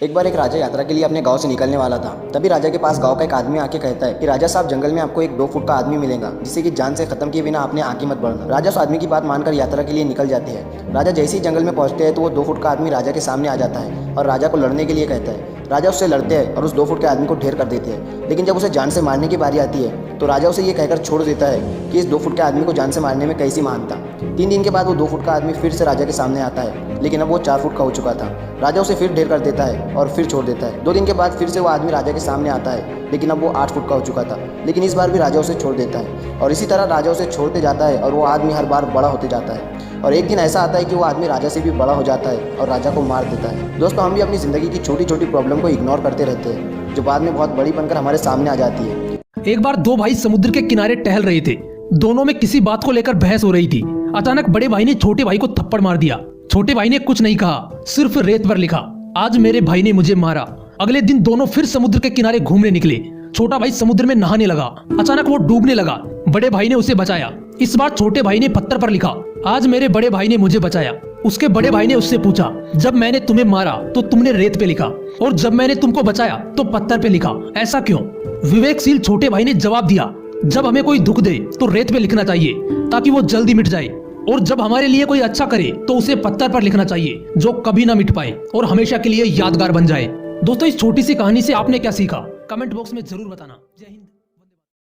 एक बार एक राजा यात्रा के लिए अपने गांव से निकलने वाला था। तभी राजा के पास गांव का एक आदमी आके कहता है कि राजा साहब, जंगल में आपको एक 2 फुट का आदमी मिलेगा जिसे कि जान से खत्म किए बिना आपने आगे मत बढ़ना। राजा उस आदमी की बात मानकर यात्रा के लिए निकल जाते हैं। राजा जैसे ही जंगल में पहुंचते हैं तो वो 2 फुट का आदमी राजा के सामने आ जाता है और राजा को लड़ने के लिए कहता है। राजा उससे लड़ते हैं और उस 2 फुट के आदमी को ढेर कर देते हैं। लेकिन जब उसे जान से मारने की बारी आती है तो राजा उसे ये कहकर छोड़ देता है कि इस 2 फुट के आदमी को जान से मारने में कैसी महानता। 3 दिन के बाद वो 2 फुट का आदमी फिर से राजा के सामने आता है, लेकिन अब वो 4 फुट का हो चुका था। राजा उसे फिर ढेर कर देता है और फिर छोड़ देता है। 2 दिन के बाद फिर से वो आदमी राजा के सामने आता है, लेकिन अब वो 8 फुट का हो चुका था। लेकिन इस बार भी राजा उसे छोड़ देता है और इसी तरह राजा उसे छोड़ते जाता है और वो आदमी हर बार बड़ा होते जाता है। और एक दिन ऐसा आता है कि वो आदमी राजा से भी बड़ा हो जाता है और राजा को मार देता है। दोस्तों, हम भी अपनी ज़िंदगी की छोटी छोटी प्रॉब्लम को इग्नोर करते रहते हैं, जो बाद में बहुत बड़ी बनकर हमारे सामने आ जाती है। एक बार 2 भाई समुद्र के किनारे टहल रहे थे। दोनों में किसी बात को लेकर बहस हो रही थी। अचानक बड़े भाई ने छोटे भाई को थप्पड़ मार दिया। छोटे भाई ने कुछ नहीं कहा, सिर्फ रेत पर लिखा, आज मेरे भाई ने मुझे मारा। अगले दिन दोनों फिर समुद्र के किनारे घूमने निकले। छोटा भाई समुद्र में नहाने लगा। अचानक वो डूबने लगा। बड़े भाई ने उसे बचाया। इस बार छोटे भाई ने पत्थर पर लिखा, आज मेरे बड़े भाई ने मुझे बचाया। उसके बड़े भाई ने उससे पूछा, जब मैंने तुम्हें मारा तो तुमने रेत पे लिखा और जब मैंने तुमको बचाया तो पत्थर पे लिखा, ऐसा क्यों? विवेकशील छोटे भाई ने जवाब दिया, जब हमें कोई दुख दे तो रेत पे लिखना चाहिए ताकि वो जल्दी मिट जाए, और जब हमारे लिए कोई अच्छा करे तो उसे पत्थर पर लिखना चाहिए जो कभी ना मिट पाए और हमेशा के लिए यादगार बन जाए। दोस्तों, इस छोटी सी कहानी से आपने क्या सीखा? कमेंट बॉक्स में जरूर बताना। जय हिंद।